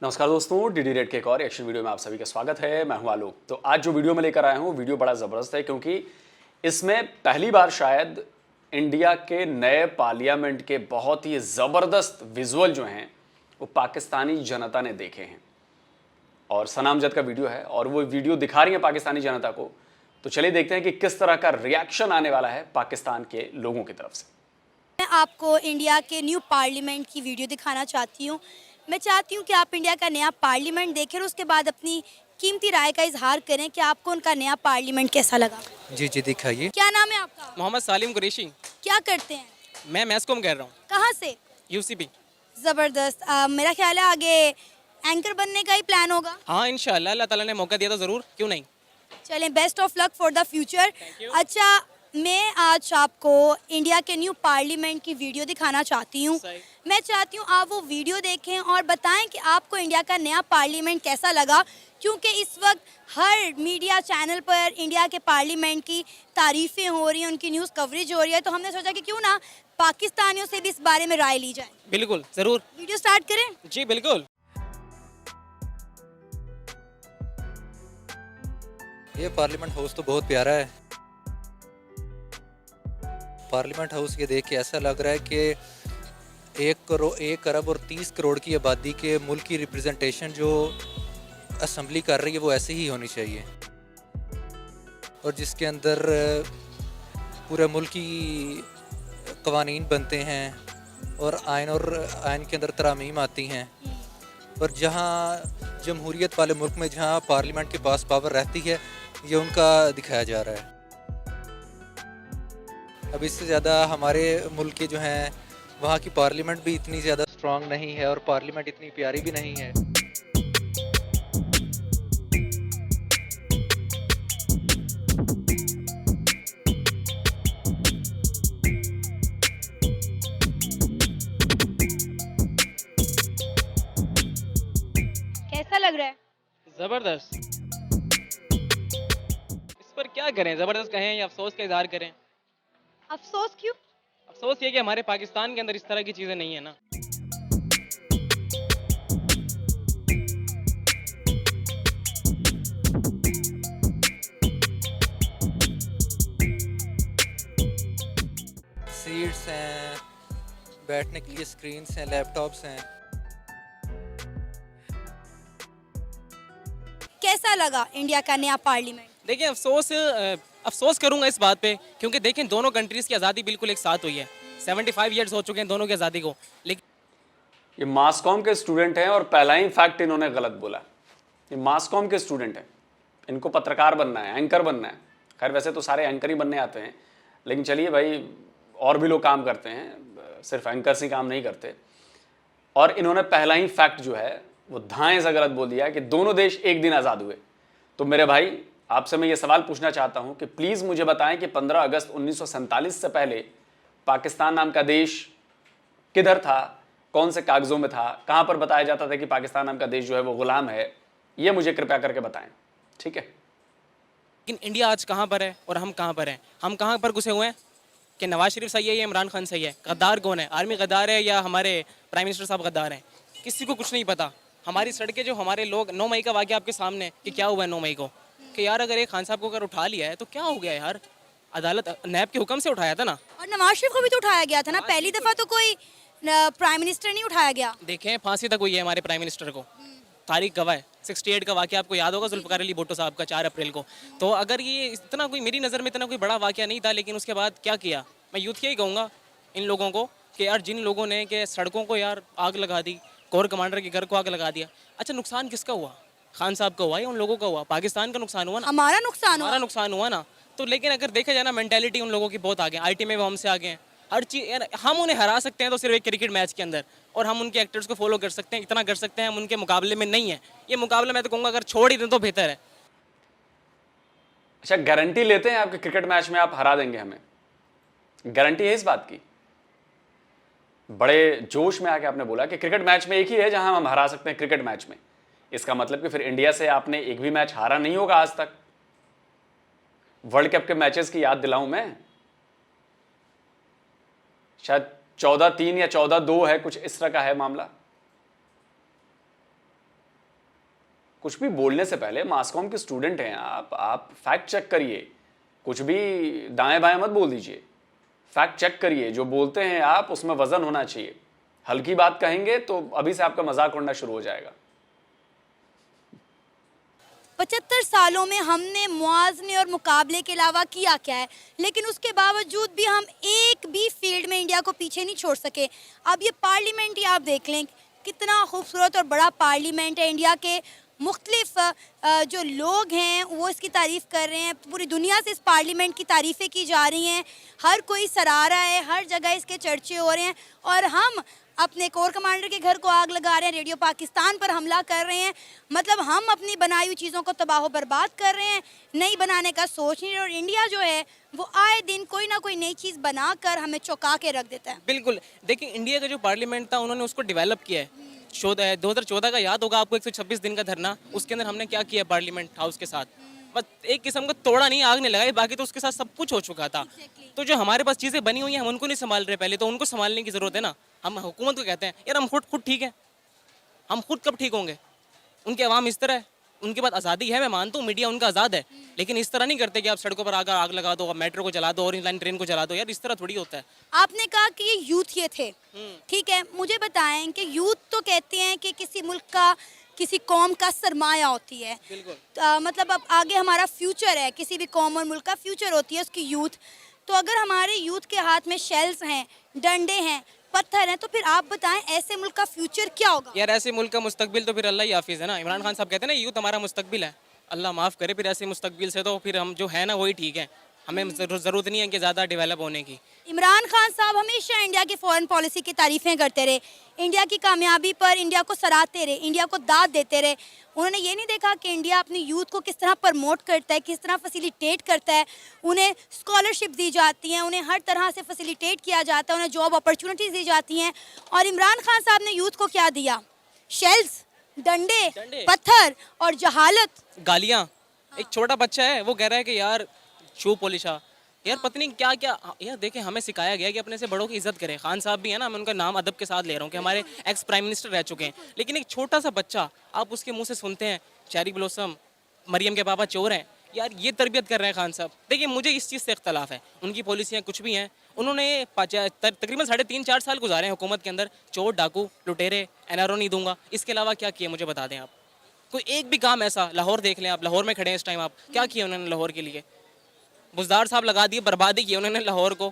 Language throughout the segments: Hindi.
नमस्कार दोस्तों, डीडी रेड के एक और एक्शन वीडियो में आप सभी का स्वागत है। मैं हूं आलोक। तो आज जो वीडियो मैं लेकर आया हूं, वीडियो बड़ा ज़बरदस्त है क्योंकि इसमें पहली बार शायद इंडिया के नए पार्लियामेंट के बहुत ही ज़बरदस्त विजुअल जो हैं वो पाकिस्तानी जनता ने देखे हैं और सनामजद का वीडियो है और वो वीडियो दिखा रही है पाकिस्तानी जनता को। तो चलिए देखते हैं कि किस तरह का रिएक्शन आने वाला है पाकिस्तान के लोगों की तरफ से। मैं आपको इंडिया के न्यू पार्लियामेंट की वीडियो दिखाना चाहती हूँ। मैं चाहती हूँ कि आप इंडिया का नया पार्लियामेंट देखें और उसके बाद अपनी कीमती राय का इजहार करें कि आपको उनका नया पार्लियामेंट कैसा लगा। जी जी दिखाइए। क्या नाम है आपका? मोहम्मद सालिम कुरैशी। क्या करते हैं? मैं मैस्कॉम कह रहा हूँ। कहाँ से? यूसीबी। ज़बरदस्त। मेरा ख्याल है आगे एंकर बनने का ही प्लान होगा। हाँ इंशाल्लाह, अल्लाह ताला ने मौका दिया तो ज़रूर, क्यों नहीं। चलें, best of luck for the future. अच्छा, मैं आज आपको इंडिया के न्यू पार्लियामेंट की वीडियो दिखाना चाहती हूँ। मैं चाहती हूँ आप वो वीडियो देखें और बताएं कि आपको इंडिया का नया पार्लियामेंट कैसा लगा, क्योंकि इस वक्त हर मीडिया चैनल पर इंडिया के पार्लियामेंट की तारीफ़ें हो रही हैं, उनकी न्यूज़ कवरेज हो रही है। तो हमने सोचा कि क्यों ना पाकिस्तानियों से भी इस बारे में राय ली जाए। बिल्कुल ज़रूर। वीडियो स्टार्ट करें? जी बिल्कुल। ये पार्लियामेंट हाउस तो बहुत प्यारा है। पार्लियामेंट हाउस ये देख के ऐसा लग रहा है कि 1 अरब और 30 करोड़ की आबादी के मुल्क की रिप्रेजेंटेशन जो असम्बली कर रही है वो ऐसे ही होनी चाहिए, और जिसके अंदर पूरे मुल्क की कवानीन बनते हैं और आइन के अंदर तरामीम आती हैं। और जहाँ जमहूरियत वाले मुल्क में जहाँ पार्लियामेंट के पास पावर रहती है, ये उनका दिखाया जा रहा है। अब इससे ज़्यादा हमारे मुल्क के जो हैं वहाँ की पार्लियामेंट भी इतनी ज़्यादा स्ट्रॉन्ग नहीं है और पार्लियामेंट इतनी प्यारी भी नहीं है। कैसा लग रहा है? ज़बरदस्त। इस पर क्या करें, ज़बरदस्त कहें या अफसोस का इजहार करें। अफसोस क्यों? अफसोस ये कि हमारे पाकिस्तान के अंदर इस तरह की चीज़ें नहीं है ना। सीट्स हैं, बैठने के लिए स्क्रीन्स हैं, लैपटॉप्स हैं। कैसा लगा इंडिया का नया पार्लियामेंट? देखिए अफसोस करूंगा इस बात पे, क्योंकि देखें दोनों कंट्रीज़ की आज़ादी बिल्कुल एक साथ हुई है। 75 ईयर्स हो चुके हैं दोनों की आज़ादी को, लेकिन ये मासकॉम के स्टूडेंट हैं और पहला ही फैक्ट इन्होंने गलत बोला। ये मासकॉम के स्टूडेंट हैं, इनको पत्रकार बनना है, एंकर बनना है। खैर वैसे तो सारे एंकर ही बनने आते हैं, लेकिन चलिए भाई और भी लोग काम करते हैं, सिर्फ एंकर्स ही काम नहीं करते। और इन्होंने पहला ही फैक्ट जो है वो धाएं से गलत बोल दिया कि दोनों देश एक दिन आज़ाद हुए। तो मेरे भाई आपसे मैं ये सवाल पूछना चाहता हूँ कि प्लीज़ मुझे बताएं कि 15 अगस्त 1947 से पहले पाकिस्तान नाम का देश किधर था, कौन से कागजों में था, कहाँ पर बताया जाता था कि पाकिस्तान नाम का देश जो है वो गुलाम है। ये मुझे कृपया करके बताएं, ठीक है। इंडिया आज कहाँ पर है और हम कहाँ पर हैं? हम कहाँ पर घुसे हुए हैं कि नवाज शरीफ सही है या इमरान खान सही है? गद्दार कौन है? आर्मी गद्दार है या हमारे प्राइम मिनिस्टर साहब गद्दार हैं? किसी को कुछ नहीं पता। हमारी सड़कें जो हमारे लोग 9 मई का वाक़या आपके सामने कि क्या हुआ है 9 मई को, कि यार अगर एक खान साहब को अगर उठा लिया है तो क्या हो गया यार? अदालत नैब के हुक्म से उठाया था ना। और नवाज शरीफ को भी तो उठाया गया था ना, पहली दफा तो कोई प्राइम मिनिस्टर नहीं उठाया गया। देखें फांसी तक हुई है हमारे प्राइम मिनिस्टर को, तारीख गवाह है। 68 का वाक़या आपको याद होगा, जुल्फ़िकार अली भुट्टो साहब का 4 अप्रैल को। तो अगर ये इतना कोई, मेरी नज़र में इतना कोई बड़ा वाक़या नहीं था, लेकिन उसके बाद क्या किया? मैं यूथ यही कहूँगा इन लोगों को कि यार जिन लोगों ने कि सड़कों को यार आग लगा दी, कोर कमांडर के घर को आग लगा दिया, अच्छा नुकसान किसका हुआ? खान साहब का हुआ या उन लोगों का हुआ? पाकिस्तान का नुकसान हुआ ना, हमारा नुकसान हुआ। हमारा नुकसान हुआ ना। तो लेकिन अगर देखा जाए ना, मेंटालिटी उन लोगों की बहुत आगे, आईटी में वो हमसे आगे हैं। हर चीज़ यार हम उन्हें हरा सकते हैं तो सिर्फ एक क्रिकेट मैच के अंदर, और हम उनके एक्टर्स को फॉलो कर सकते हैं, इतना कर सकते हैं, हम उनके मुकाबले में नहीं है। ये मुकाबला मैं तो कहूँगा अगर छोड़ ही दें तो बेहतर है। अच्छा, गारंटी लेते हैं आपके क्रिकेट मैच में आप हरा देंगे हमें? गारंटी है इस बात की? बड़े जोश में आके आपने बोला कि क्रिकेट मैच में एक ही है जहां हम हरा सकते हैं, क्रिकेट मैच में। इसका मतलब कि फिर इंडिया से आपने एक भी मैच हारा नहीं होगा आज तक। वर्ल्ड कप के मैचेस की याद दिलाऊं मैं, शायद 14-3 या 14-2 है, कुछ इस तरह का है मामला। कुछ भी बोलने से पहले मास कॉम के स्टूडेंट हैं आप फैक्ट चेक करिए, कुछ भी दाएं बाएं मत बोल दीजिए, फैक्ट चेक करिए, जो बोलते हैं आप उसमें वजन होना चाहिए। हल्की बात कहेंगे तो अभी से आपका मजाक उड़ना शुरू हो जाएगा। 75 सालों में हमने मुआवजे और मुकाबले के अलावा किया क्या है, लेकिन उसके बावजूद भी हम एक भी फील्ड में इंडिया को पीछे नहीं छोड़ सके। अब ये पार्लियामेंट ही आप देख लें, कितना खूबसूरत और बड़ा पार्लियामेंट है। इंडिया के मुख्तलिफ जो लोग हैं वो इसकी तारीफ़ कर रहे हैं, पूरी दुनिया से इस पार्लियामेंट की तारीफ़ें की जा रही हैं, हर कोई सराह रहा है, हर जगह इसके चर्चे हो रहे हैं। और हम अपने कोर कमांडर के घर को आग लगा रहे हैं, रेडियो पाकिस्तान पर हमला कर रहे हैं, मतलब हम अपनी बनाई हुई चीज़ों को तबाह बर्बाद कर रहे हैं, नई बनाने का सोच नहीं। और इंडिया जो है वो आए दिन कोई ना कोई नई चीज़ बनाकर हमें चौंका के रख देता है। बिल्कुल, देखिए इंडिया का जो पार्लियामेंट था उन्होंने उसको डेवलप किया है। 2014 का याद होगा आपको, 126 दिन का धरना, उसके अंदर हमने क्या किया पार्लियामेंट हाउस के साथ, बस एक किस्म का तोड़ा नहीं, आग नहीं लगाई, बाकी तो उसके साथ सब कुछ हो चुका था। तो जो हमारे पास चीज़ें बनी हुई हैं हम उनको नहीं संभाल रहे, पहले तो उनको संभालने की ज़रूरत है ना। हम हुकूमत को कहते हैं यार हम खुद ठीक है, हम खुद कब ठीक होंगे? उनके अवाम इस तरह है, उनके पास आज़ादी है, मैं मानता हूँ मीडिया उनका आज़ाद है, लेकिन इस तरह नहीं करते कि आप सड़कों पर आग लगा दो, मेट्रो को चला दो, ऑरेंज लाइन ट्रेन को चला दो, यार इस तरह थोड़ी होता है। आपने कहा कि ये यूथ ये थे, ठीक है, मुझे बताएं कि यूथ तो कहते हैं कि किसी मुल्क का, किसी कौम का सरमाया होती है, मतलब अब आगे हमारा फ्यूचर है, किसी भी कौम और मुल्क का फ्यूचर होती है उसकी यूथ। तो अगर हमारे यूथ के हाथ में शेल्स हैं, डंडे हैं, पत्थर हैं, तो फिर आप बताएं ऐसे मुल्क का फ्यूचर क्या होगा? यार ऐसे मुल्क का मुस्तकबिल तो फिर अल्लाह ही हाफिज़ है ना। इमरान खान साहब कहते हैं ना यूथ हमारा मुस्तकबिल है, अल्लाह माफ़ करे, फिर ऐसे मुस्तकबिल से तो फिर हम जो है ना वही ठीक है, हमें ज़रूरत नहीं है कि ज़्यादा डेवलप होने की। इमरान खान साहब हमेशा इंडिया की फॉरेन पॉलिसी की तारीफ़ें करते रहे, इंडिया की कामयाबी पर इंडिया को सराहते रहे, इंडिया को दाद देते रहे। उन्होंने ये नहीं देखा कि इंडिया अपनी यूथ को किस तरह प्रमोट करता है, किस तरह फैसिलिटेट करता है, उन्हें स्कॉलरशिप दी जाती हैं, उन्हें हर तरह से फैसिलिटेट किया जाता है, उन्हें जॉब अपॉर्चुनिटीज़ दी जाती हैं। और इमरान खान साहब ने यूथ को क्या दिया? शेल्स, डंडे, पत्थर और जहालत, गालियाँ। एक छोटा बच्चा है वो कह रहा है कि यार शू पॉलिशा, यार पता नहीं क्या क्या। यार देखें हमें सिखाया गया कि अपने से बड़ों की इज्जत करें। खान साहब भी है ना, मैं उनका नाम अदब के साथ ले रहा हूँ कि हमारे एक्स प्राइम मिनिस्टर रह चुके हैं, लेकिन एक छोटा सा बच्चा आप उसके मुंह से सुनते हैं चेरी ब्लॉसम, मरियम के पापा चोर हैं, यार ये तरबियत कर रहे हैं खान साहब। देखिए मुझे इस चीज़ से इख्तलाफ है, उनकी पॉलिसियाँ कुछ भी हैं, उन्होंने तकरीबन 3.5-4 साल गुजारे हैं हुकूमत के अंदर, चोर डाकू लुटेरे एनआरओ नहीं दूंगा, इसके अलावा क्या किए मुझे बता दें आप। कोई एक भी काम ऐसा, लाहौर देख लें आप, लाहौर में खड़े हैं इस टाइम आप, क्या किया उन्होंने लाहौर के लिए? बुज़दार साहब लगा दिए, बर्बादी की उन्होंने लाहौर को,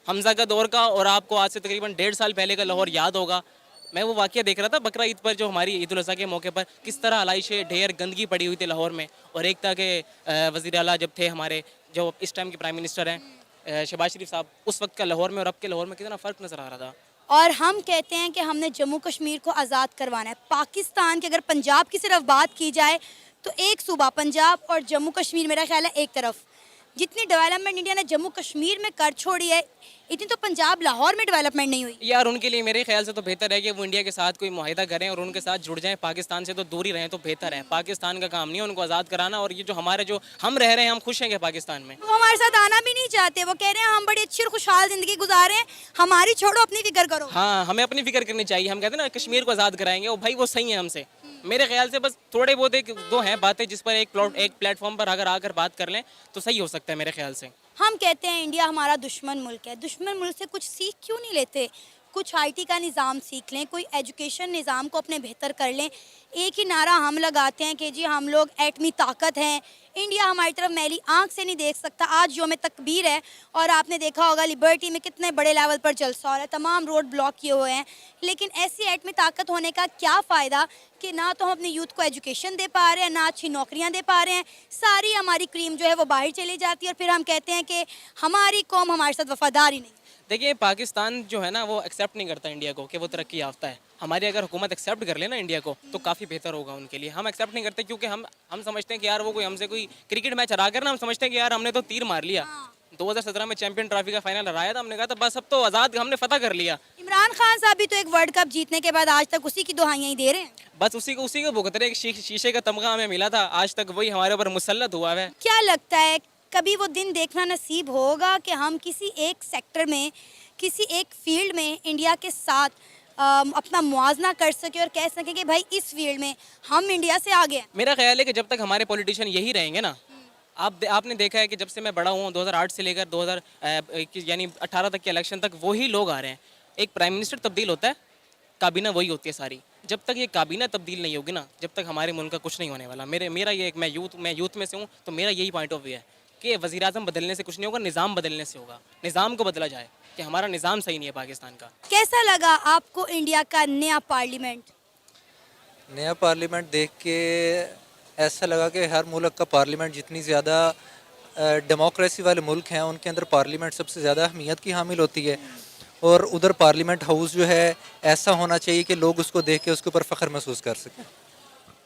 हमजा का दौर का। और आपको आज से तकरीबन 1.5 साल पहले का लाहौर याद होगा, मैं वो वाक़या देख रहा था बकरा ईद पर, जो हमारी ईद उल अज़हा के मौके पर किस तरह आलाइशें ढेर गंदगी पड़ी हुई थी लाहौर में। और एक था कि वज़ीर आला जब थे हमारे, जो इस टाइम के प्राइम मिनिस्टर हैं शहबाज शरीफ साहब, उस वक्त का लाहौर में और अब के लाहौर में कितना फ़र्क नज़र आ रहा था। और हम कहते हैं कि हमने जम्मू कश्मीर को आज़ाद करवाना है। पाकिस्तान की अगर पंजाब की सिर्फ बात की जाए तो एक सूबा पंजाब और जम्मू कश्मीर मेरा ख्याल है एक तरफ। जितनी डेवलपमेंट इंडिया ने जम्मू कश्मीर में कर छोड़ी है, इतनी तो पंजाब लाहौर में डेवलपमेंट नहीं हुई। यार उनके लिए मेरे ख्याल से तो बेहतर है कि वो इंडिया के साथ कोई मुआहिदा करें और उनके साथ जुड़ जाएं, पाकिस्तान से तो दूर ही रहें तो बेहतर है। पाकिस्तान का काम नहीं है उनको आज़ाद कराना, और ये जो हमारे जो हम रह रहे हैं, हम खुश हैं कि पाकिस्तान में। वो हमारे साथ आना भी नहीं चाहते, वो कह रहे हैं हम बड़ी अच्छी और खुशहाल ज़िंदगी गुजार रहे हैं, हमारी छोड़ो अपनी फिक्र करो। हाँ, हमें अपनी फिक्र करनी चाहिए। हम कहते हैं ना कश्मीर को आज़ाद कराएंगे, वो भाई वो सही है हमसे। मेरे ख्याल से बस थोड़े बहुत एक दो हैं बातें जिस पर एक प्लेटफॉर्म पर अगर आकर बात कर लें तो सही हो सकता है मेरे ख्याल से। हम कहते हैं इंडिया हमारा दुश्मन मुल्क है, दुश्मन मुल्क से कुछ सीख क्यों नहीं लेते? कुछ आईटी का निज़ाम सीख लें, कोई एजुकेशन निज़ाम को अपने बेहतर कर लें। एक ही नारा हम लगाते हैं कि जी हम लोग एटमी ताकत हैं, इंडिया हमारी तरफ मैली आंख से नहीं देख सकता। आज यौम तकबीर है और आपने देखा होगा लिबर्टी में कितने बड़े लेवल पर जलसा हो रहा है, तमाम रोड ब्लॉक किए हुए हैं। लेकिन ऐसी एटमी ताकत होने का क्या फ़ायदा कि ना तो हम अपने यूथ को एजुकेशन दे पा रहे हैं, ना अच्छी नौकरियां दे पा रहे हैं। सारी हमारी क्रीम जो है वो बाहर चली जाती है और फिर हम कहते हैं कि हमारी कौम हमारे साथ वफादार ही नहीं। देखिए पाकिस्तान जो है ना वो एक्सेप्ट नहीं करता इंडिया को कि वो तरक्की याफ्ता है। हमारी अगर हुकूमत एक्सेप्ट कर लेना इंडिया को तो काफ़ी बेहतर होगा उनके लिए। हम एक्सेप्ट नहीं करते क्योंकि हम समझते हैं कि यार वो कोई हमसे कोई क्रिकेट मैच हरा कर ना, हम समझते हैं कि यार हमने तो तीर मार लिया। 2017 में चैंपियन ट्रॉफी का फाइनल हराया था, हमने कहा था बस अब तो आज़ाद, हमने फतह कर लिया। इमरान खान साहब भी तो एक वर्ल्ड कप जीतने के बाद आज तक उसी की दुहाइयाँ ही दे रहे हैं। बस उसी को भुगत रहे। शीशे का तमगा हमें मिला था, आज तक वही हमारे ऊपर मुसल्लत हुआ है। क्या लगता है कभी वो दिन देखना नसीब होगा कि हम किसी एक सेक्टर में, किसी एक फील्ड में इंडिया के साथ अपना मुआवजा कर सके और कह सके कि भाई इस फील्ड में हम इंडिया से आगे हैं? मेरा ख्याल है कि जब तक हमारे पॉलिटिशियन यही रहेंगे ना, आपने देखा है कि जब से मैं बड़ा हूँ 2008 से लेकर 2021 यानी 18 तक के इलेक्शन तक वही लोग आ रहे हैं। एक प्राइम मिनिस्टर तब्दील होता है, काबीना वही होती है सारी। जब तक ये काबीना तब्दील नहीं होगी ना, जब तक हमारे मुल्क का कुछ नहीं होने वाला। मेरा ये मैं यूथ में से हूँ, तो मेरा यही पॉइंट ऑफ व्यू है कि वज़ीर आज़म बदलने से कुछ नहीं होगा, निज़ाम बदलने से होगा। निज़ाम को बदला जाए कि हमारा निज़ाम सही नहीं है पाकिस्तान का। कैसा लगा आपको इंडिया का नया पार्लियामेंट? नया पार्लियामेंट देख के ऐसा लगा कि हर मुल्क का पार्लियामेंट, जितनी ज़्यादा डेमोक्रेसी वाले मुल्क हैं उनके अंदर पार्लियामेंट सबसे ज़्यादा अहमियत की हामिल होती है। और उधर पार्लियामेंट हाउस जो है ऐसा होना चाहिए कि लोग उसको देख के उसके ऊपर फ़ख्र महसूस कर सकें।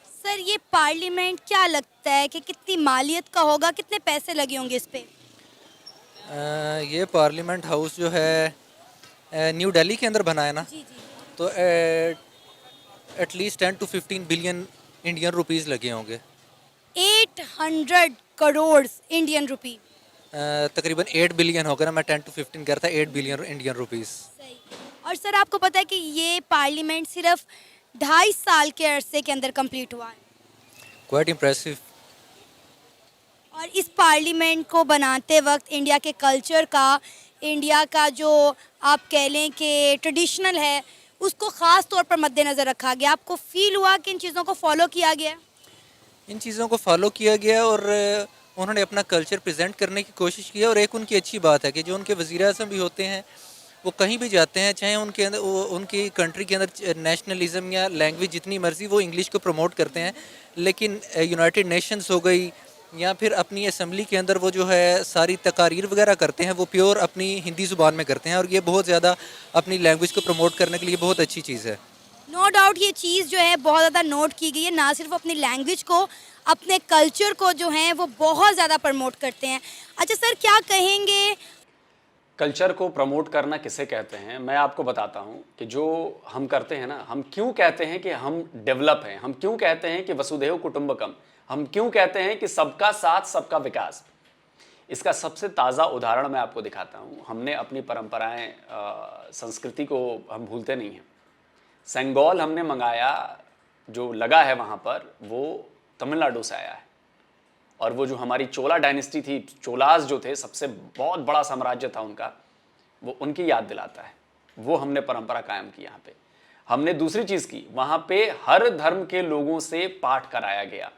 सर ये पार्लियामेंट क्या लगता है कि कितनी मालियत का होगा, कितने पैसे लगे होंगे इस पे? ये पार्लियामेंट हाउस जो है न्यू दिल्ली के अंदर बना है ना, जी जी। तो at least 10 to 15 billion Indian rupees लगे होंगे। 800 करोड़ इंडियन रुपी। तकरीबन 8 बिलियन होगा ना, मैं 10 to 15 करता, 8 बिलियन इंडियन रुपीज़। सही। और सर आपको पता है कि ये पार्लियामेंट सिर्फ 2.5 साल के अरसे के अंदर कंप्लीट हुआ है। Quite impressive. और इस पार्लियामेंट को बनाते वक्त इंडिया के कल्चर का, इंडिया का जो आप कह लें कि ट्रेडिशनल है, उसको ख़ास तौर पर मद्देनज़र रखा गया। आपको फील हुआ कि इन चीज़ों को फॉलो किया गया? इन चीज़ों को फॉलो किया गया और उन्होंने अपना कल्चर प्रेजेंट करने की कोशिश की है। और एक उनकी अच्छी बात है कि जो उनके वज़ीर आज़म भी होते हैं वो कहीं भी जाते हैं, चाहे उनके अंदर उनकी कंट्री के अंदर नेशनलिज्म या लैंग्वेज जितनी मर्ज़ी, वो इंग्लिश को प्रमोट करते हैं। लेकिन यूनाइटेड नेशंस हो गई या फिर अपनी असम्बली के अंदर वो जो है सारी तकारीर वगैरह करते हैं, वो प्योर अपनी हिंदी ज़ुबान में करते हैं। और ये बहुत ज़्यादा अपनी लैंग्वेज को प्रमोट करने के लिए बहुत अच्छी चीज़ है। नो डाउट ये चीज़ जो है बहुत ज़्यादा नोट की गई है। ना सिर्फ अपनी लैंग्वेज को, अपने कल्चर को जो है वो बहुत ज़्यादा प्रमोट करते हैं। अच्छा सर क्या कहेंगे? कल्चर को प्रमोट करना किसे कहते हैं, मैं आपको बताता हूं कि जो हम करते हैं ना, हम क्यों कहते हैं कि हम डेवलप हैं, हम क्यों कहते हैं कि वसुधैव कुटुंबकम, हम क्यों कहते हैं कि सबका साथ सबका विकास। इसका सबसे ताज़ा उदाहरण मैं आपको दिखाता हूं। हमने अपनी परंपराएं, संस्कृति को हम भूलते नहीं हैं। सेंगोल हमने मंगाया, जो लगा है वहाँ पर, वो तमिलनाडु से आया है। और वो जो हमारी चोला डायनेस्टी थी, चोलास जो थे, सबसे बहुत बड़ा साम्राज्य था उनका, वो उनकी याद दिलाता है। वो हमने परंपरा कायम की। यहाँ पे हमने दूसरी चीज़ की, वहाँ पे हर धर्म के लोगों से पाठ कराया गया।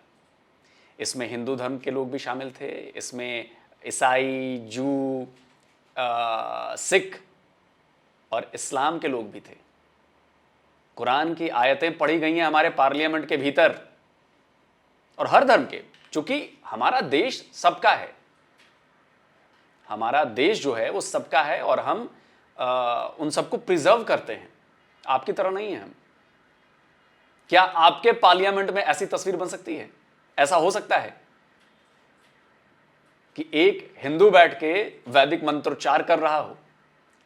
इसमें हिंदू धर्म के लोग भी शामिल थे, इसमें ईसाई, जू, सिख और इस्लाम के लोग भी थे। कुरान की आयतें पढ़ी गई हैं हमारे पार्लियामेंट के भीतर, और हर धर्म के, चूंकि हमारा देश सबका है, हमारा देश जो है वो सबका है, और हम उन सबको प्रिजर्व करते हैं। आपकी तरह नहीं है हम। क्या आपके पार्लियामेंट में ऐसी तस्वीर बन सकती है? ऐसा हो सकता है कि एक हिंदू बैठ के वैदिक मंत्रोच्चार कर रहा हो?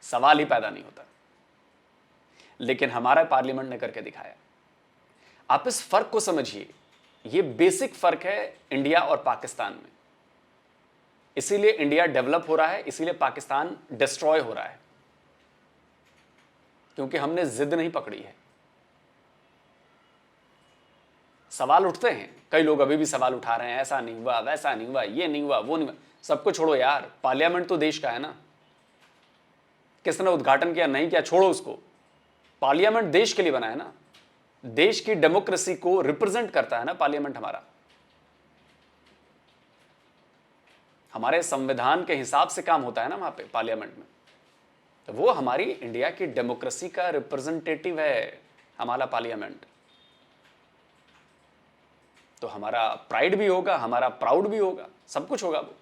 सवाल ही पैदा नहीं होता। लेकिन हमारा पार्लियामेंट ने करके दिखाया। आप इस फर्क को समझिए, ये बेसिक फर्क है इंडिया और पाकिस्तान में। इसीलिए इंडिया डेवलप हो रहा है, इसीलिए पाकिस्तान डिस्ट्रॉय हो रहा है, क्योंकि हमने जिद नहीं पकड़ी है। सवाल उठते हैं, कई लोग अभी भी सवाल उठा रहे हैं, ऐसा नहीं हुआ, वैसा नहीं हुआ, ये नहीं हुआ, वो नहीं हुआ। सबको छोड़ो यार, पार्लियामेंट तो देश का है ना। किसने उद्घाटन किया, नहीं किया, छोड़ो उसको। पार्लियामेंट देश के लिए बना है ना, देश की डेमोक्रेसी को रिप्रेजेंट करता है ना पार्लियामेंट हमारा। हमारे संविधान के हिसाब से काम होता है ना वहां पे पार्लियामेंट में। तो वो हमारी इंडिया की डेमोक्रेसी का रिप्रेजेंटेटिव है हमारा पार्लियामेंट। तो हमारा प्राइड भी होगा, हमारा प्राउड भी होगा, सब कुछ होगा वो।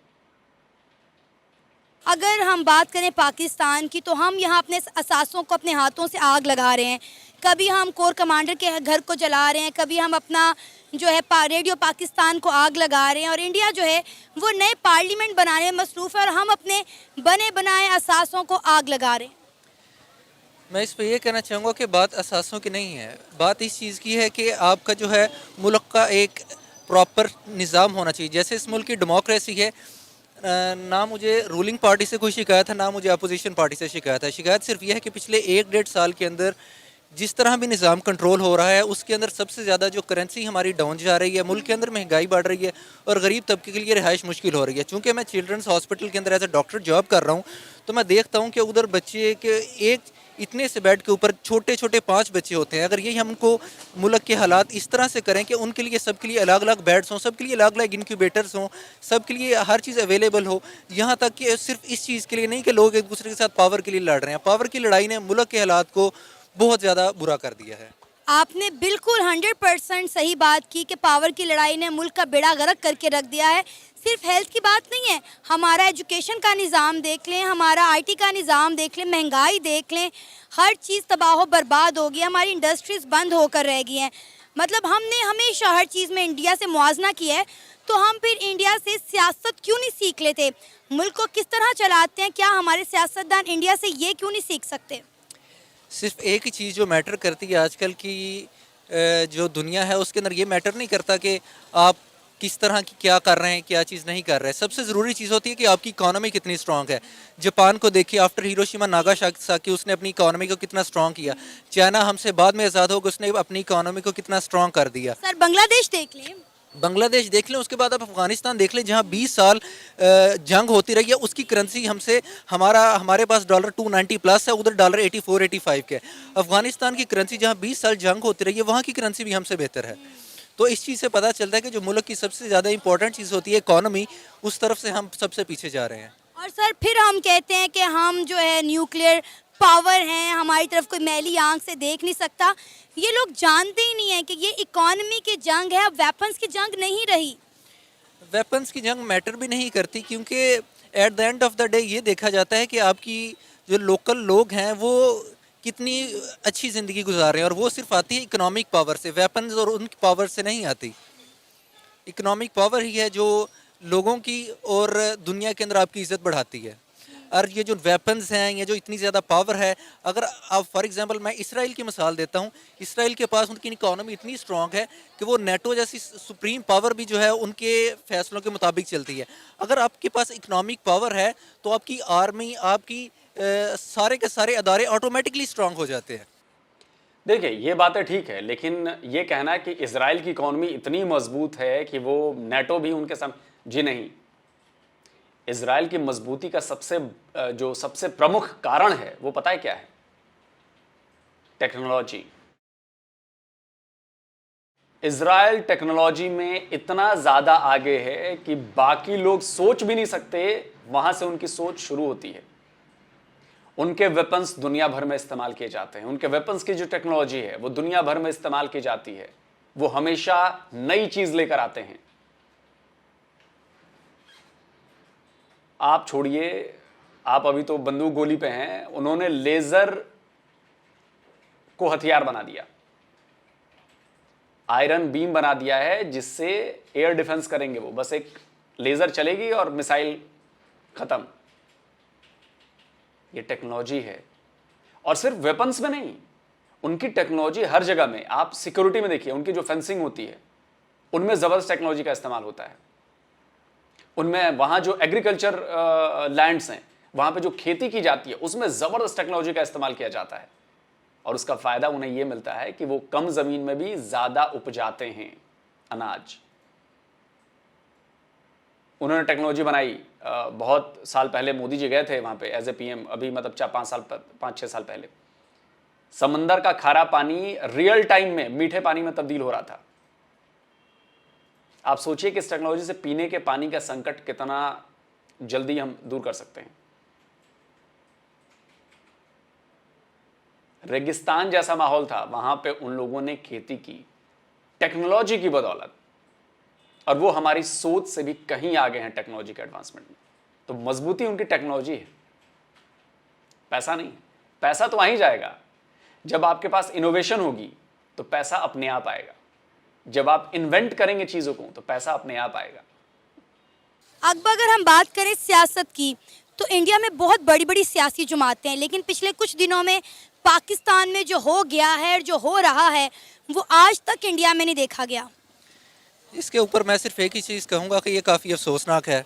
अगर हम बात करें पाकिस्तान की, तो हम यहाँ अपने असासों को अपने हाथों से आग लगा रहे हैं। कभी हम कोर कमांडर के घर को जला रहे हैं, कभी हम अपना जो है रेडियो पाकिस्तान को आग लगा रहे हैं। और इंडिया जो है वो नए पार्लियामेंट बनाने में मसरूफ़ है, और हम अपने बने बनाए असासों को आग लगा रहे हैं। मैं इस पर यह कहना चाहूँगा कि बात असासों की नहीं है, बात इस चीज़ की है कि आपका जो है मुल्क का एक प्रॉपर निज़ाम होना चाहिए। जैसे इस मुल्क की डेमोक्रेसी है, ना मुझे रूलिंग पार्टी से कोई शिकायत है, ना मुझे अपोजिशन पार्टी से शिकायत है। शिकायत सिर्फ यह है कि पिछले 1-1.5 साल के अंदर जिस तरह भी निज़ाम कंट्रोल हो रहा है उसके अंदर सबसे ज़्यादा जो करेंसी हमारी डाउन जा रही है, मुल्क के अंदर महंगाई बढ़ रही है और गरीब तबके के लिए रिहाइश मुश्किल हो रही है। चूँकि मैं चिल्ड्रंस हॉस्पिटल के अंदर एज ए डॉक्टर जॉब कर रहा हूँ, तो मैं देखता हूँ कि उधर बच्चे के एक इतने से बेड के ऊपर छोटे छोटे 5 बच्चे होते हैं। अगर यही हम उनको मुल्क के हालात इस तरह से करें कि उनके लिए सबके लिए अलग अलग बेड्स हों, सबके लिए अलग अलग इनक्यूबेटर्स हों, सबके लिए हर चीज़ अवेलेबल हो, यहाँ तक कि सिर्फ इस चीज़ के लिए नहीं कि लोग एक दूसरे के साथ पावर के लिए लड़ रहे हैं। पावर की लड़ाई ने मुल्क के हालात को बहुत ज़्यादा बुरा कर दिया है। आपने बिल्कुल 100% सही बात की कि पावर की लड़ाई ने मुल्क का बेड़ा गर्क करके रख दिया है। सिर्फ हेल्थ की बात नहीं है, हमारा एजुकेशन का निज़ाम देख लें, हमारा आईटी का निज़ाम देख लें, महंगाई देख लें, हर चीज़ तबाह बर्बाद हो गई, हमारी इंडस्ट्रीज़ बंद होकर रह गई हैं। मतलब हमने हमेशा हर चीज़ में इंडिया से मुआवजा किया है, तो हम फिर इंडिया से सियासत क्यों नहीं सीख लेते? मुल्क को किस तरह चलाते हैं, क्या हमारे सियासतदान इंडिया से ये क्यों नहीं सीख सकते? सिर्फ एक ही चीज़ जो मैटर करती है आजकल की जो दुनिया है उसके अंदर, ये मैटर नहीं करता कि आप किस तरह की क्या कर रहे हैं, क्या चीज़ नहीं कर रहे हैं। सबसे ज़रूरी चीज़ होती है कि आपकी इकॉनमी कितनी स्ट्रॉन्ग है। जापान को देखिए, आफ्टर हिरोशिमा नागासाकी उसने अपनी इकॉनमी को कितना स्ट्रॉन्ग किया। चाइना हमसे बाद में आज़ाद होकर उसने अपनी इकॉनमी को कितना स्ट्रॉन्ग कर दिया। सर बांग्लादेश देख लें, बांग्लादेश देख लें, उसके बाद आप अफगानिस्तान देख लें जहां 20 साल जंग होती रही है, उसकी करेंसी हमसे हमारे पास डॉलर 290 प्लस है, उधर डॉलर 84 85 के। अफगानिस्तान की करेंसी जहां 20 साल जंग होती रही है, वहाँ की करेंसी भी हमसे बेहतर है। तो इस चीज़ से पता चलता है कि जो मुल्क की सबसे ज़्यादा इंपॉर्टेंट चीज़ होती है इकॉनमी, उस तरफ से हम सबसे पीछे जा रहे हैं। और सर फिर हम कहते हैं कि हम जो है न्यूक्लियर पावर हैं, हमारी तरफ कोई मैली आंख से देख नहीं सकता। ये लोग जानते ही नहीं है कि ये इकॉनमी की जंग है, अब वेपन्स की जंग नहीं रही। वेपन्स की जंग मैटर भी नहीं करती, क्योंकि at the end of the day ये देखा जाता है कि आपकी जो लोकल लोग हैं वो कितनी अच्छी ज़िंदगी गुजार रहे हैं, और वो सिर्फ आती है इकोनॉमिक पावर से, वेपन्स और उनकी पावर से नहीं आती। इकोनॉमिक पावर ही है जो लोगों की और दुनिया के अंदर आपकी इज़्ज़त बढ़ाती है। और ये जो वेपन्स हैं, ये जो इतनी ज़्यादा पावर है, अगर आप फॉर एग्जांपल मैं इसराइल की मिसाल देता हूँ, इसराइल के पास उनकी इकॉनमी इतनी स्ट्रॉन्ग है कि वो नेटो जैसी सुप्रीम पावर भी जो है उनके फैसलों के मुताबिक चलती है। अगर आपके पास इकनॉमिक पावर है तो आपकी आर्मी, आपकी सारे के सारे अदारे ऑटोमेटिकली स्ट्रॉन्ग हो जाते हैं। देखिए ये बातें ठीक है, लेकिन ये कहना है कि इजराइल की इकॉनमी इतनी मजबूत है कि वो नेटो भी उनके सामने, जी नहीं। इजराइल की मजबूती का सबसे प्रमुख कारण है वो पता है क्या है? टेक्नोलॉजी। इजराइल टेक्नोलॉजी में इतना ज्यादा आगे है कि बाकी लोग सोच भी नहीं सकते, वहां से उनकी सोच शुरू होती है। उनके वेपन्स दुनिया भर में इस्तेमाल किए जाते हैं, उनके वेपन्स की जो टेक्नोलॉजी है वो दुनिया भर में इस्तेमाल की जाती है। वो हमेशा नई चीज लेकर आते हैं। आप छोड़िए, आप अभी तो बंदूक गोली पे हैं, उन्होंने लेजर को हथियार बना दिया, आयरन बीम बना दिया है जिससे एयर डिफेंस करेंगे। वो बस एक लेजर चलेगी और मिसाइल खत्म। ये टेक्नोलॉजी है। और सिर्फ वेपन्स में नहीं, उनकी टेक्नोलॉजी हर जगह में। आप सिक्योरिटी में देखिए, उनकी जो फेंसिंग होती है उनमें जबरदस्त टेक्नोलॉजी का इस्तेमाल होता है। उनमें वहां जो एग्रीकल्चर लैंड्स हैं, वहां पे जो खेती की जाती है, उसमें जबरदस्त टेक्नोलॉजी का इस्तेमाल किया जाता है। और उसका फायदा उन्हें यह मिलता है कि वो कम जमीन में भी ज्यादा उपजाते हैं अनाज। उन्होंने टेक्नोलॉजी बनाई। बहुत साल पहले मोदी जी गए थे वहां पे एज ए पीएम, अभी मतलब 5-6 साल पहले। समंदर का खारा पानी रियल टाइम में मीठे पानी में तब्दील हो रहा था। आप सोचिए कि इस टेक्नोलॉजी से पीने के पानी का संकट कितना जल्दी हम दूर कर सकते हैं। रेगिस्तान जैसा माहौल था, वहां पे उन लोगों ने खेती की टेक्नोलॉजी की बदौलत, और वो हमारी सोच से भी कहीं आगे हैं टेक्नोलॉजी के एडवांसमेंट में। तो मजबूती उनकी टेक्नोलॉजी है, पैसा नहीं। पैसा तो वहीं जाएगा। जब आपके पास इनोवेशन होगी तो पैसा अपने आप आएगा। जब आप इन्वेंट करेंगे चीजों को तो पैसा अपने आप आएगा। अब अगर हम बात करें सियासत की, तो इंडिया में बहुत बड़ी बड़ी सियासी जमातें हैं, लेकिन पिछले कुछ दिनों में पाकिस्तान में जो हो गया है और जो हो रहा है वो आज तक इंडिया में नहीं देखा गया। इसके ऊपर मैं सिर्फ एक ही चीज़ कहूँगा कि ये काफ़ी अफसोसनाक है,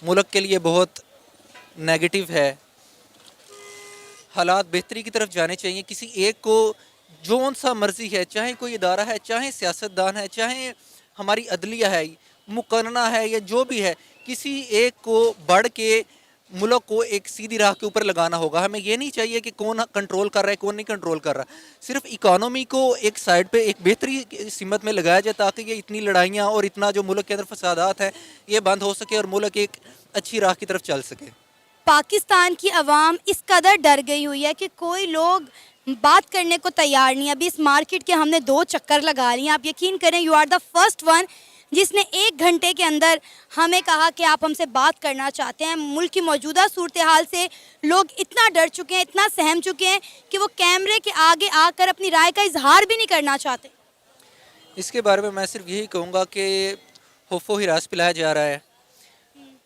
मुल्क के लिए बहुत नेगेटिव है। हालात बेहतरी की तरफ जाने चाहिए। किसी एक को जोन सा मर्जी है, चाहे कोई इदारा है, चाहे सियासतदान है, चाहे हमारी अदलिया है, मुकन्ना है, या जो भी है, किसी एक को बढ़ के मुल्क को एक सीधी राह के ऊपर लगाना होगा। हमें ये नहीं चाहिए कि कौन कंट्रोल कर रहा है, कौन नहीं कंट्रोल कर रहा। सिर्फ इकोनॉमी को एक साइड पे एक बेहतरी सिमत में लगाया जाए ताकि ये इतनी लड़ाइयाँ और इतना जो मुल्क के अंदर फसादात हैं ये बंद हो सके और मुल्क एक अच्छी राह की तरफ चल सके। पाकिस्तान की आवाम इस कदर डर गई हुई है कि कोई लोग बात करने को तैयार नहीं। अभी इस मार्केट के हमने 2 चक्कर लगा लिए। आप यकीन करें, you are the first one जिसने 1 घंटे के अंदर हमें कहा कि आप हमसे बात करना चाहते हैं। मुल्क की मौजूदा सूरत हाल से लोग इतना डर चुके हैं, इतना सहम चुके हैं कि वो कैमरे के आगे आकर अपनी राय का इजहार भी नहीं करना चाहते। इसके बारे में मैं सिर्फ यही कहूँगा कि खौफो हिरास पिलाया जा रहा है।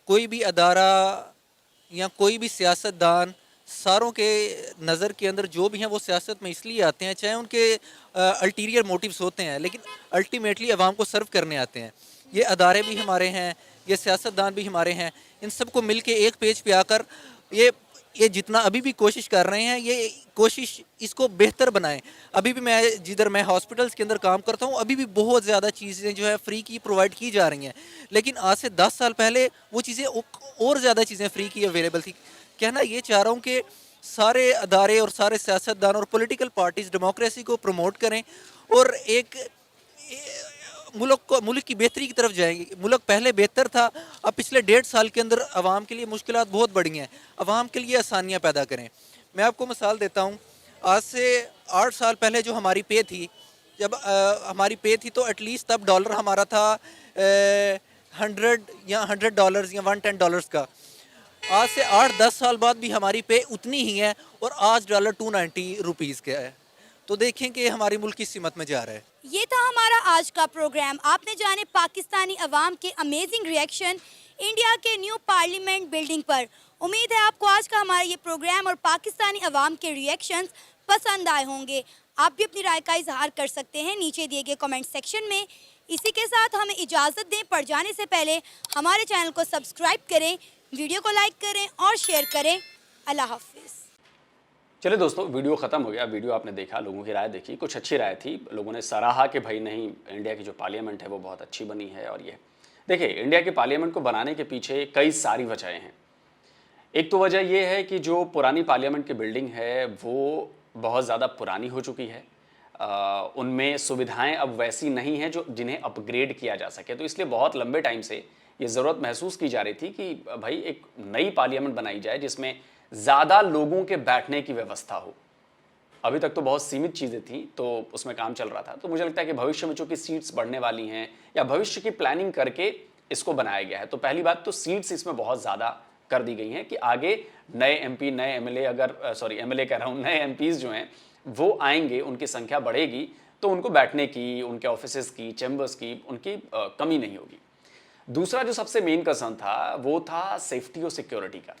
कोई भी अदारा या कोई भी सियासतदान, सारों के नज़र के अंदर जो भी हैं वो सियासत में इसलिए आते हैं, चाहे उनके अल्टीरियर मोटिव्स होते हैं, लेकिन अल्टीमेटली आवाम को सर्व करने आते हैं। ये अदारे भी हमारे हैं, ये सियासतदान भी हमारे हैं। इन सबको मिल के एक पेज पे आकर ये जितना अभी भी कोशिश कर रहे हैं, ये कोशिश इसको बेहतर बनाएं। अभी भी जिधर मैं हॉस्पिटल्स के अंदर काम करता हूँ, अभी भी बहुत ज़्यादा चीज़ें जो है फ्री की प्रोवाइड की जा रही हैं, लेकिन आज से 10 साल पहले वो चीज़ें और ज़्यादा चीज़ें फ्री की अवेलेबल थी। कहना ये चाह रहा हूँ कि सारे अदारे और सारे सियासतदान और पॉलिटिकल पार्टीज़ डेमोक्रेसी को प्रमोट करें और एक मुल्क की बेहतरी की तरफ जाएंगे। मुल्क पहले बेहतर था, अब पिछले 1.5 साल के अंदर आवाम के लिए मुश्किलात बहुत बढ़ी हैं। आवाम के लिए आसानियाँ पैदा करें। मैं आपको मिसाल देता हूँ, आज से 8 साल पहले जो हमारी पे थी, जब हमारी पे थी तो एटलीस्ट तब डॉलर हमारा था 100 या $100 या $110 का। आज से 8-10 साल बाद भी हमारी पे उतनी ही है और आज डॉलर 290 रुपीज़ का है। तो देखें कि हमारी मुल्क किस सीमत में जा रहा है। ये था हमारा आज का प्रोग्राम। आपने जाने पाकिस्तानी अवाम के अमेजिंग रिएक्शन इंडिया के न्यू पार्लियामेंट बिल्डिंग पर। उम्मीद है आपको आज का हमारा ये प्रोग्राम और पाकिस्तानी अवाम के रिएक्शंस पसंद आए होंगे। आप भी अपनी राय का इजहार कर सकते हैं नीचे दिए गए कमेंट सेक्शन में। इसी के साथ हमें इजाज़त दें। पढ़ जाने से पहले हमारे चैनल को सब्सक्राइब करें, वीडियो को लाइक करें और शेयर करें। अल्लाह हाफिज़। चलिए दोस्तों, वीडियो ख़त्म हो गया। वीडियो आपने देखा, लोगों की राय देखी, कुछ अच्छी राय थी। लोगों ने सराहा कि भाई नहीं, इंडिया की जो पार्लियामेंट है वो बहुत अच्छी बनी है। और ये देखिए, इंडिया की पार्लियामेंट को बनाने के पीछे कई सारी वजहें हैं। एक तो वजह ये है कि जो पुरानी पार्लियामेंट की बिल्डिंग है वो बहुत ज़्यादा पुरानी हो चुकी है। उनमें सुविधाएं अब वैसी नहीं हैं जो जिन्हें अपग्रेड किया जा सके। तो इसलिए बहुत लंबे टाइम से ये ज़रूरत महसूस की जा रही थी कि भाई एक नई पार्लियामेंट बनाई जाए जिसमें ज़्यादा लोगों के बैठने की व्यवस्था हो। अभी तक तो बहुत सीमित चीज़ें थी, तो उसमें काम चल रहा था। तो मुझे लगता है कि भविष्य में चूँकि सीट्स बढ़ने वाली हैं या भविष्य की प्लानिंग करके इसको बनाया गया है, तो पहली बात तो सीट्स इसमें बहुत ज़्यादा कर दी गई हैं कि आगे नए एमपी, नए एमएलए, एमएलए कह रहा हूँ, नए एमपीज़ जो हैं वो आएंगे, उनकी संख्या बढ़ेगी, तो उनको बैठने की, उनके ऑफिसेज़ की, चैम्बर्स की उनकी कमी नहीं होगी। दूसरा जो सबसे मेन कंसर्न था वो था सेफ्टी और सिक्योरिटी का।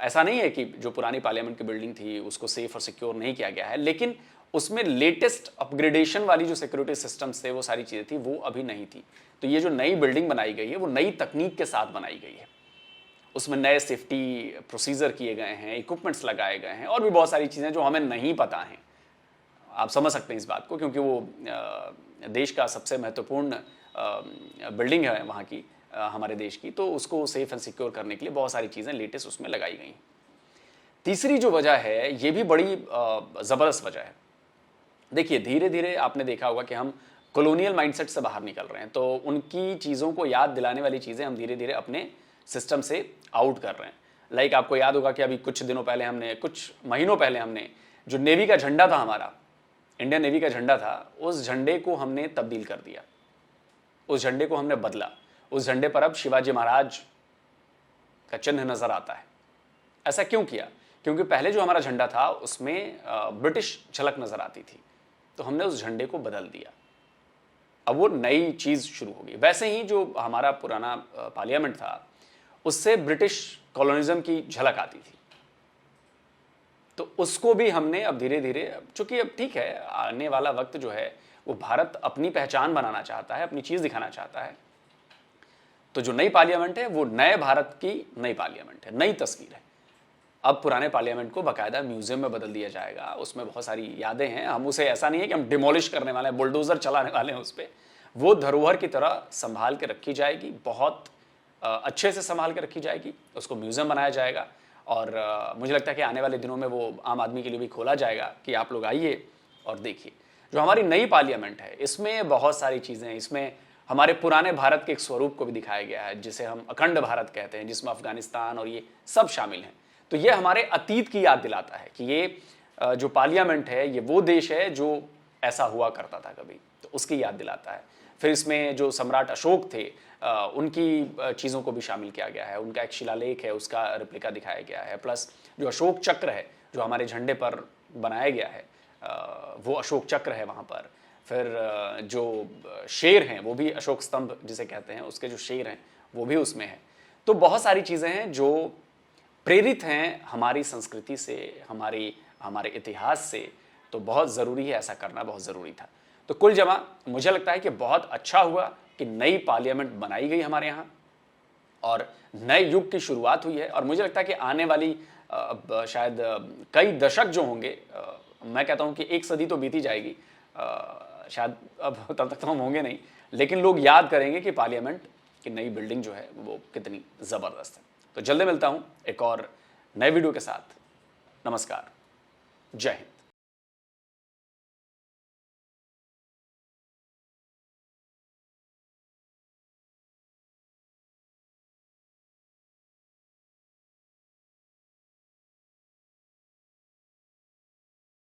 ऐसा नहीं है कि जो पुरानी पार्लियामेंट की बिल्डिंग थी उसको सेफ और सिक्योर नहीं किया गया है, लेकिन उसमें लेटेस्ट अपग्रेडेशन वाली जो सिक्योरिटी सिस्टम्स थे, वो सारी चीज़ें थी, वो अभी नहीं थी। तो ये जो नई बिल्डिंग बनाई गई है वो नई तकनीक के साथ बनाई गई है। उसमें नए सेफ्टी प्रोसीजर किए गए हैं, इक्विपमेंट्स लगाए गए हैं और भी बहुत सारी चीज़ें जो हमें नहीं पता हैं। आप समझ सकते हैं इस बात को, क्योंकि वो देश का सबसे महत्वपूर्ण बिल्डिंग है वहाँ की, हमारे देश की, तो उसको सेफ एंड सिक्योर करने के लिए बहुत सारी चीज़ें लेटेस्ट उसमें लगाई गई। तीसरी जो वजह है, ये भी बड़ी ज़बरदस्त वजह है। देखिए, धीरे धीरे आपने देखा होगा कि हम कॉलोनियल माइंडसेट से बाहर निकल रहे हैं, तो उनकी चीज़ों को याद दिलाने वाली चीज़ें हम धीरे धीरे अपने सिस्टम से आउट कर रहे हैं। लाइक आपको याद होगा कि अभी कुछ महीनों पहले हमने जो नेवी का झंडा था, हमारा इंडियन नेवी का झंडा था, उस झंडे को हमने तब्दील कर दिया, उस झंडे को हमने बदला। उस झंडे पर अब शिवाजी महाराज का चिन्ह नजर आता है। ऐसा क्यों किया? क्योंकि पहले जो हमारा झंडा था उसमें ब्रिटिश झलक नजर आती थी, तो हमने उस झंडे को बदल दिया। अब वो नई चीज शुरू होगी। वैसे ही जो हमारा पुराना पार्लियामेंट था उससे ब्रिटिश कॉलोनिज्म की झलक आती थी, तो उसको भी हमने अब धीरे धीरे, चूंकि अब ठीक है, आने वाला वक्त जो है वो भारत अपनी पहचान बनाना चाहता है, अपनी चीज दिखाना चाहता है, तो जो नई पार्लियामेंट है वो नए भारत की नई पार्लियामेंट है, नई तस्वीर है। अब पुराने पार्लियामेंट को बाकायदा म्यूजियम में बदल दिया जाएगा, उसमें बहुत सारी यादें हैं। हम उसे ऐसा नहीं है कि हम डिमोलिश करने वाले हैं, बुलडोज़र चलाने वाले हैं उस पर। वो धरोहर की तरह संभाल के रखी जाएगी, बहुत अच्छे से संभाल के रखी जाएगी, उसको म्यूज़ियम बनाया जाएगा। और मुझे लगता है कि आने वाले दिनों में वो आम आदमी के लिए भी खोला जाएगा कि आप लोग आइए और देखिए। जो हमारी नई पार्लियामेंट है, इसमें बहुत सारी चीज़ें हैं। इसमें हमारे पुराने भारत के एक स्वरूप को भी दिखाया गया है, जिसे हम अखंड भारत कहते हैं, जिसमें अफगानिस्तान और ये सब शामिल हैं। तो ये हमारे अतीत की याद दिलाता है कि ये जो पार्लियामेंट है, ये वो देश है जो ऐसा हुआ करता था कभी, तो उसकी याद दिलाता है। फिर इसमें जो सम्राट अशोक थे, उनकी चीज़ों को भी शामिल किया गया है। उनका एक शिलालेख है, उसका रिप्लिका दिखाया गया है। प्लस जो अशोक चक्र है, जो हमारे झंडे पर बनाया गया है, वो अशोक चक्र है वहाँ पर। फिर जो शेर हैं, वो भी अशोक स्तंभ जिसे कहते हैं, उसके जो शेर हैं वो भी उसमें है। तो बहुत सारी चीज़ें हैं जो प्रेरित हैं हमारी संस्कृति से, हमारे इतिहास से। तो बहुत ज़रूरी है, ऐसा करना बहुत ज़रूरी था। तो कुल जमा मुझे लगता है कि बहुत अच्छा हुआ कि नई पार्लियामेंट बनाई गई हमारे यहाँ और नए युग की शुरुआत हुई है। और मुझे लगता है कि आने वाली शायद कई दशक जो होंगे, मैं कहता हूँ कि एक सदी तो बीती जाएगी, शायद अब तब तक तो हम होंगे नहीं, लेकिन लोग याद करेंगे कि पार्लियामेंट की नई बिल्डिंग जो है वो कितनी ज़बरदस्त है। तो जल्दी मिलता हूँ एक और नए वीडियो के साथ। नमस्कार, जय हिंद।